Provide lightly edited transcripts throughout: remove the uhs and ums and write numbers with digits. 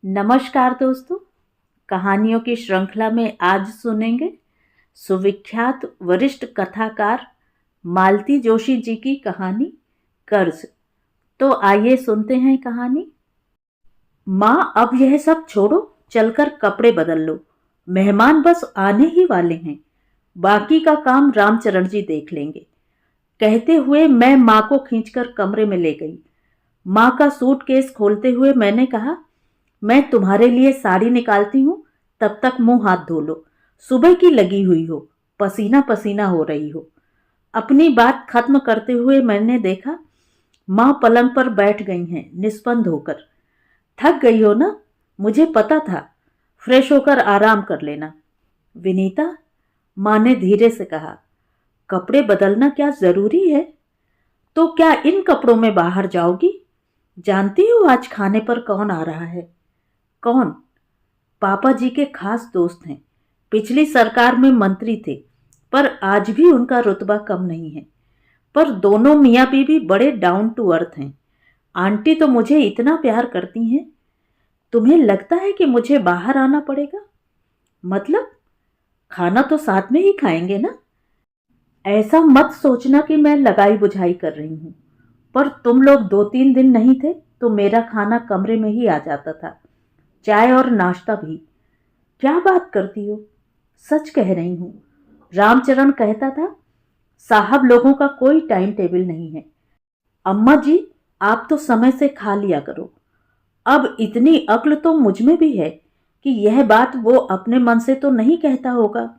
नमस्कार दोस्तों। कहानियों की श्रृंखला में आज सुनेंगे सुविख्यात वरिष्ठ कथाकार मालती जोशी जी की कहानी कर्ज। तो आइए सुनते हैं कहानी। माँ, अब यह सब छोड़ो, चलकर कपड़े बदल लो। मेहमान बस आने ही वाले हैं, बाकी का काम रामचरण जी देख लेंगे। कहते हुए मैं माँ को खींचकर कमरे में ले गई। माँ का सूटकेस खोलते हुए मैंने कहा, मैं तुम्हारे लिए साड़ी निकालती हूँ, तब तक मुंह हाथ धो लो। सुबह की लगी हुई हो, पसीना पसीना हो रही हो। अपनी बात खत्म करते हुए मैंने देखा माँ पलंग पर बैठ गई हैं निस्पंद होकर। थक गई हो ना, मुझे पता था। फ्रेश होकर आराम कर लेना। विनीता, माँ ने धीरे से कहा, कपड़े बदलना क्या जरूरी है? तो क्या इन कपड़ों में बाहर जाओगी? जानती हो आज खाने पर कौन आ रहा है? कौन? पापा जी के खास दोस्त हैं। पिछली सरकार में मंत्री थे, पर आज भी उनका रुतबा कम नहीं है। पर दोनों मियाँ बीवी बड़े डाउन टू अर्थ हैं। आंटी तो मुझे इतना प्यार करती हैं। तुम्हें लगता है कि मुझे बाहर आना पड़ेगा? मतलब खाना तो साथ में ही खाएंगे ना। ऐसा मत सोचना कि मैं लगाई बुझाई कर रही हूँ। पर तुम लोग 2-3 दिन नहीं थे तो मेरा खाना कमरे में ही आ जाता था, चाय और नाश्ता भी। क्या बात करती हो? सच कह रही हूँ। रामचरण कहता था, साहब लोगों का कोई टाइम टेबल नहीं है। अम्मा जी, आप तो समय से खा लिया करो। अब इतनी अक्ल तो मुझ में भी है कि यह बात वो अपने मन से तो नहीं कहता होगा।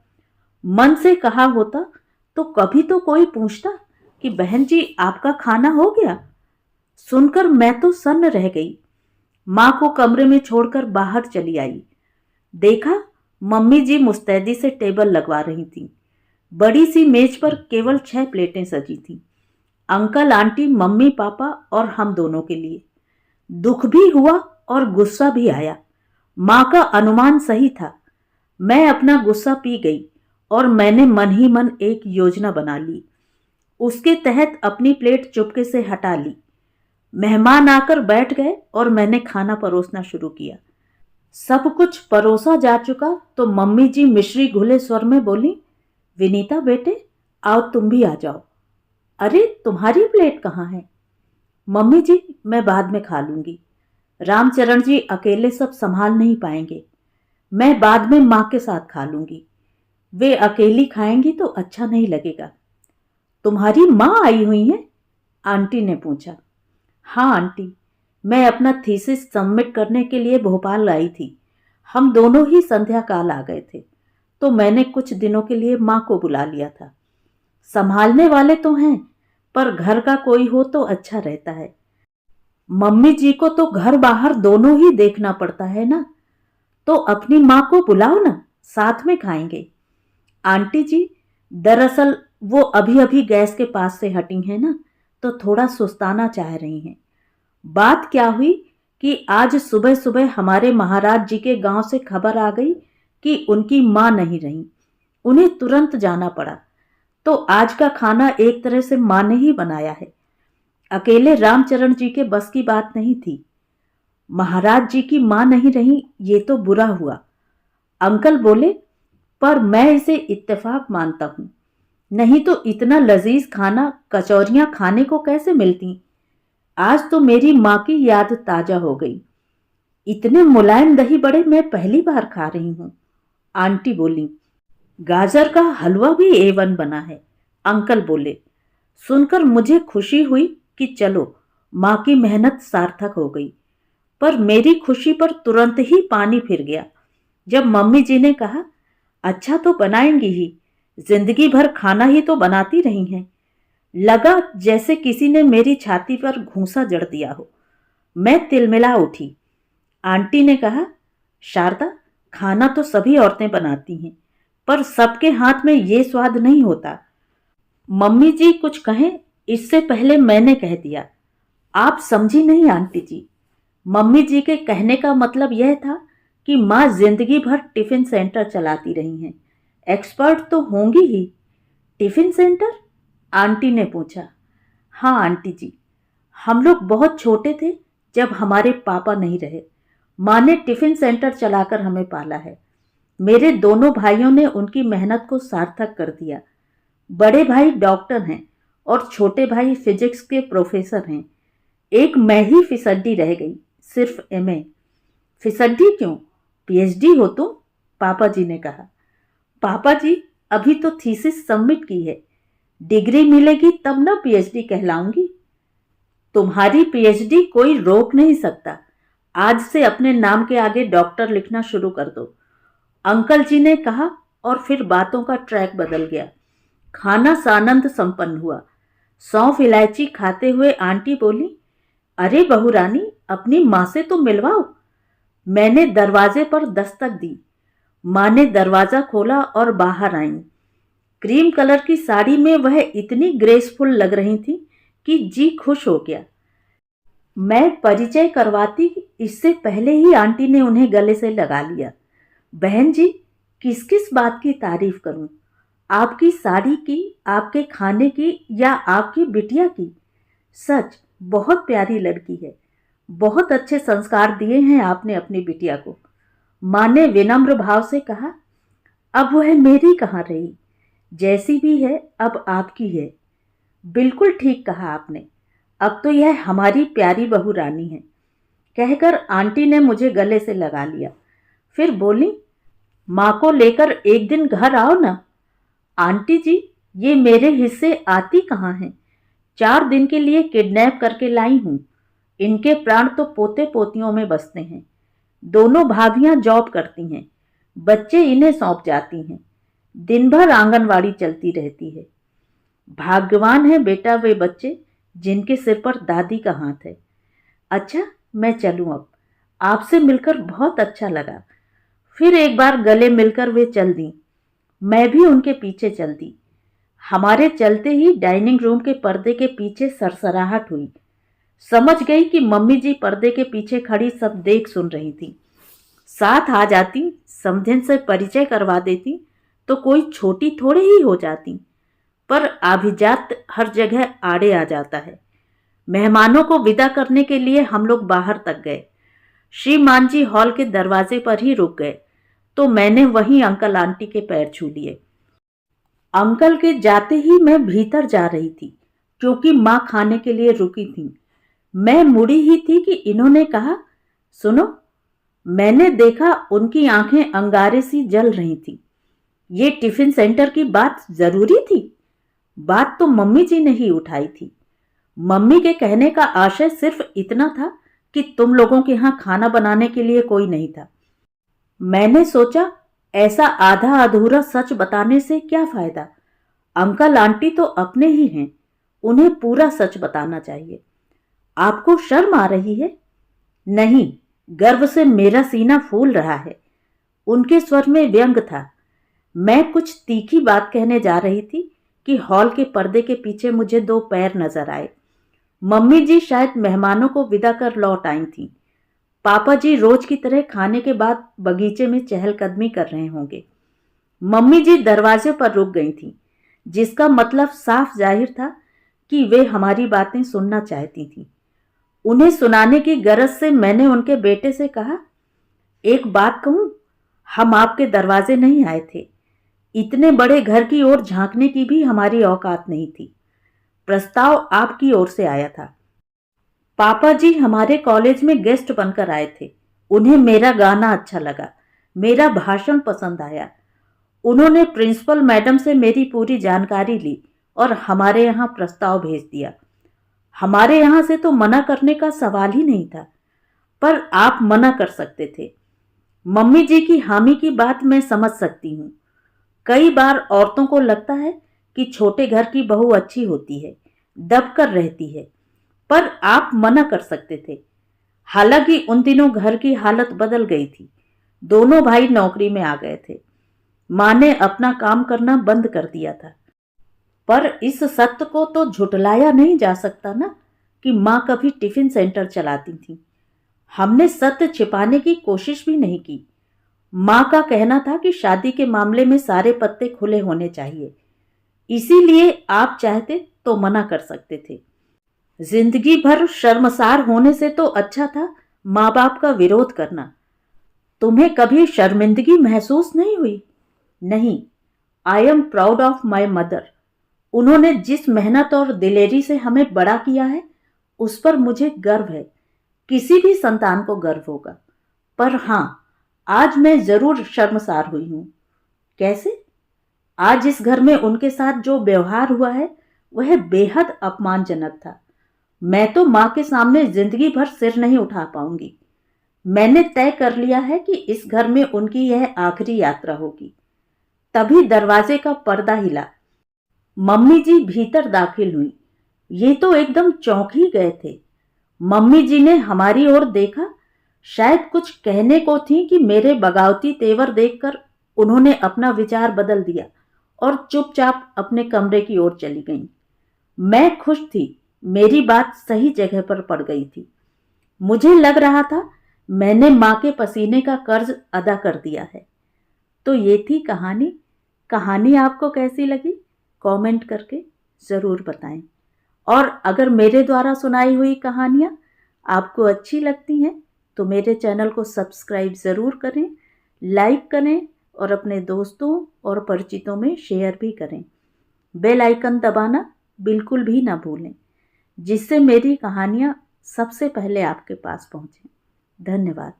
मन से कहा होता तो कभी तो कोई पूछता कि बहन जी आपका खाना हो गया। सुनकर मैं तो सन्न रह गई। माँ को कमरे में छोड़कर बाहर चली आई। देखा, मम्मी जी मुस्तैदी से टेबल लगवा रही थीं। बड़ी सी मेज पर केवल 6 प्लेटें सजी थीं। अंकल, आंटी, मम्मी, पापा और हम दोनों के लिए। दुख भी हुआ और गुस्सा भी आया। माँ का अनुमान सही था। मैं अपना गुस्सा पी गई और मैंने मन ही मन एक योजना बना ली। उसके तहत अपनी प्लेट चुपके से हटा ली। मेहमान आकर बैठ गए और मैंने खाना परोसना शुरू किया। सब कुछ परोसा जा चुका तो मम्मी जी मिश्री घुले स्वर में बोली, विनीता बेटे, आओ तुम भी आ जाओ। अरे, तुम्हारी प्लेट कहाँ है? मम्मी जी, मैं बाद में खा लूंगी। रामचरण जी अकेले सब संभाल नहीं पाएंगे। मैं बाद में माँ के साथ खा लूंगी। वे अकेली खाएंगी तो अच्छा नहीं लगेगा। तुम्हारी माँ आई हुई है? आंटी ने पूछा। हाँ आंटी, मैं अपना थीसिस सबमिट करने के लिए भोपाल आई थी। हम दोनों ही संध्या काल आ गए थे, तो मैंने कुछ दिनों के लिए माँ को बुला लिया था। संभालने वाले तो हैं, पर घर का कोई हो तो अच्छा रहता है। मम्मी जी को तो घर बाहर दोनों ही देखना पड़ता है ना। तो अपनी माँ को बुलाओ ना, साथ में खाएंगे। आंटी जी, दरअसल वो अभी अभी गैस के पास से हटी हैं ना, तो थोड़ा सुस्ताना चाह रही हैं। बात क्या हुई कि आज सुबह सुबह हमारे महाराज जी के गांव से खबर आ गई कि उनकी माँ नहीं रही। उन्हें तुरंत जाना पड़ा, तो आज का खाना एक तरह से माँ ने ही बनाया है। अकेले रामचरण जी के बस की बात नहीं थी। महाराज जी की माँ नहीं रही, ये तो बुरा हुआ। अंकल बोले, पर मैं इसे इत्तेफाक मानता हूं। नहीं तो इतना लजीज खाना कचौरियां खाने को कैसे मिलती। आज तो मेरी माँ की याद ताजा हो गई। इतने मुलायम दही बड़े मैं पहली बार खा रही हूँ। आंटी बोली, गाजर का हलवा भी A1 बना है। अंकल बोले। सुनकर मुझे खुशी हुई कि चलो, माँ की मेहनत सार्थक हो गई। पर मेरी खुशी पर तुरंत ही पानी फिर गया जब मम्मी जी ने कहा, अच्छा तो बनाएंगी ही, जिंदगी भर खाना ही तो बनाती रही हैं। लगा जैसे किसी ने मेरी छाती पर घूंसा जड़ दिया हो। मैं तिलमिला उठी। आंटी ने कहा, शारदा, खाना तो सभी औरतें बनाती हैं, पर सबके हाथ में ये स्वाद नहीं होता। मम्मी जी कुछ कहें इससे पहले मैंने कह दिया, आप समझी नहीं आंटी जी। मम्मी जी के कहने का मतलब यह था कि माँ जिंदगी भर टिफिन सेंटर चलाती रही हैं, एक्सपर्ट तो होंगी ही। Tiffin centre? आंटी ने पूछा। हाँ आंटी जी, हम लोग बहुत छोटे थे जब हमारे पापा नहीं रहे। माँ ने टिफिन सेंटर चलाकर हमें पाला है। मेरे दोनों भाइयों ने उनकी मेहनत को सार्थक कर दिया। बड़े भाई डॉक्टर हैं और छोटे भाई फिजिक्स के प्रोफेसर हैं। एक मैं ही फिसड्डी रह गई, सिर्फ एमए। फिसड्डी क्यों, पीएचडी हो तुम, पापा जी ने कहा। पापा जी, अभी तो थीसिस सबमिट की है, डिग्री मिलेगी तब ना पीएचडी कहलाऊंगी। तुम्हारी पीएचडी कोई रोक नहीं सकता। आज से अपने नाम के आगे डॉक्टर लिखना शुरू कर दो, अंकल जी ने कहा। और फिर बातों का ट्रैक बदल गया। खाना सानंद संपन्न हुआ। सौंफ इलायची खाते हुए आंटी बोली, अरे बहू रानी, अपनी माँ से तो मिलवाओ। मैंने दरवाजे पर दस्तक दी। माँ ने दरवाजा खोला और बाहर आईं। क्रीम कलर की साड़ी में वह इतनी ग्रेसफुल लग रही थी कि जी खुश हो गया। मैं परिचय करवाती, इससे पहले ही आंटी ने उन्हें गले से लगा लिया। बहन जी, किस किस बात की तारीफ करूं? आपकी साड़ी की, आपके खाने की, या आपकी बिटिया की? सच बहुत प्यारी लड़की है। बहुत अच्छे संस्कार दिए हैं आपने अपनी बिटिया को, माँ ने विनम्र भाव से कहा। अब वह मेरी कहाँ रही, जैसी भी है अब आपकी है। बिल्कुल ठीक कहा आपने, अब तो यह हमारी प्यारी बहू रानी है, कहकर आंटी ने मुझे गले से लगा लिया। फिर बोली, माँ को लेकर एक दिन घर आओ ना। आंटी जी, ये मेरे हिस्से आती कहाँ हैं? 4 दिन के लिए किडनैप करके लाई हूँ। इनके प्राण तो पोते पोतियों में बसते हैं। दोनों भाभियां जॉब करती हैं, बच्चे इन्हें सौंप जाती हैं। दिन भर आंगनवाड़ी चलती रहती है। भाग्यवान है बेटा वे बच्चे जिनके सिर पर दादी का हाथ है। अच्छा, मैं चलूं अब, आपसे मिलकर बहुत अच्छा लगा। फिर एक बार गले मिलकर वे चल दी। मैं भी उनके पीछे चल दी। हमारे चलते ही डाइनिंग रूम के पर्दे के पीछे सरसराहट हुई। समझ गई कि मम्मी जी पर्दे के पीछे खड़ी सब देख सुन रही थी। साथ आ जाती, समधिन से परिचय करवा देती तो कोई छोटी थोड़े ही हो जाती। पर आभिजात हर जगह आड़े आ जाता है। मेहमानों को विदा करने के लिए हम लोग बाहर तक गए। श्रीमान जी हॉल के दरवाजे पर ही रुक गए तो मैंने वहीं अंकल आंटी के पैर छू लिए। अंकल के जाते ही मैं भीतर जा रही थी क्योंकि माँ खाने के लिए रुकी थी। मैं मुड़ी ही थी कि इन्होंने कहा, सुनो। मैंने देखा उनकी आंखें अंगारे सी जल रही थी। ये टिफिन सेंटर की बात जरूरी थी? बात तो मम्मी जी ने ही उठाई थी। मम्मी के कहने का आशय सिर्फ इतना था कि तुम लोगों के यहाँ खाना बनाने के लिए कोई नहीं था। मैंने सोचा, ऐसा आधा अधूरा सच बताने से क्या फायदा? अंकल आंटी तो अपने ही हैं, उन्हें पूरा सच बताना चाहिए। आपको शर्म आ रही है? नहीं, गर्व से मेरा सीना फूल रहा है। उनके स्वर में व्यंग था। मैं कुछ तीखी बात कहने जा रही थी कि हॉल के पर्दे के पीछे मुझे 2 पैर नजर आए। मम्मी जी शायद मेहमानों को विदा कर लौट आई थीं। पापा जी रोज की तरह खाने के बाद बगीचे में चहलकदमी कर रहे होंगे। मम्मी जी दरवाजे पर रुक गई थीं, जिसका मतलब साफ जाहिर था कि वे हमारी बातें सुनना चाहती थीं। उन्हें सुनाने की गरज से मैंने उनके बेटे से कहा, एक बात कहूं, हम आपके दरवाजे नहीं आए थे। इतने बड़े घर की ओर झांकने की भी हमारी औकात नहीं थी। प्रस्ताव आपकी ओर से आया था। पापा जी हमारे कॉलेज में गेस्ट बनकर आए थे। उन्हें मेरा गाना अच्छा लगा, मेरा भाषण पसंद आया। उन्होंने प्रिंसिपल मैडम से मेरी पूरी जानकारी ली और हमारे यहाँ प्रस्ताव भेज दिया। हमारे यहाँ से तो मना करने का सवाल ही नहीं था, पर आप मना कर सकते थे। मम्मी जी की हामी की बात मैं समझ सकती हूँ। कई बार औरतों को लगता है कि छोटे घर की बहू अच्छी होती है, दब कर रहती है, पर आप मना कर सकते थे। हालांकि उन दिनों घर की हालत बदल गई थी। दोनों भाई नौकरी में आ गए थे। माँ ने अपना काम करना बंद कर दिया था। पर इस सत्य को तो झुटलाया नहीं जा सकता ना कि माँ कभी टिफिन सेंटर चलाती थी। हमने सत्य छिपाने की कोशिश भी नहीं की। माँ का कहना था कि शादी के मामले में सारे पत्ते खुले होने चाहिए, इसीलिए आप चाहते तो मना कर सकते थे। जिंदगी भर शर्मसार होने से तो अच्छा था माँ बाप का विरोध करना। तुम्हें कभी शर्मिंदगी महसूस नहीं हुई? नहीं। I am proud of my mother. उन्होंने जिस मेहनत और दिलेरी से हमें बड़ा किया है, उस पर मुझे गर्व है। किसी भी संतान को गर्व होगा। पर हां, आज मैं जरूर शर्मसार हुई हूं। कैसे? आज इस घर में उनके साथ जो व्यवहार हुआ है वह बेहद अपमानजनक था। मैं तो मां के सामने जिंदगी भर सिर नहीं उठा पाऊंगी। मैंने तय कर लिया है कि इस घर में उनकी यह आखिरी यात्रा होगी। तभी दरवाजे का पर्दा हिला। मम्मी जी भीतर दाखिल हुई। ये तो एकदम चौंक ही गए थे। मम्मी जी ने हमारी ओर देखा। शायद कुछ कहने को थी कि मेरे बगावती तेवर देखकर उन्होंने अपना विचार बदल दिया और चुपचाप अपने कमरे की ओर चली गईं। मैं खुश थी। मेरी बात सही जगह पर पड़ गई थी। मुझे लग रहा था मैंने मां के पसीने का कर्ज अदा कर दिया है। तो ये थी कहानी। कहानी आपको कैसी लगी? कमेंट करके ज़रूर बताएं। और अगर मेरे द्वारा सुनाई हुई कहानियाँ आपको अच्छी लगती हैं तो मेरे चैनल को सब्सक्राइब ज़रूर करें, लाइक करें और अपने दोस्तों और परिचितों में शेयर भी करें। बेल आइकन दबाना बिल्कुल भी ना भूलें, जिससे मेरी कहानियाँ सबसे पहले आपके पास पहुँचें। धन्यवाद।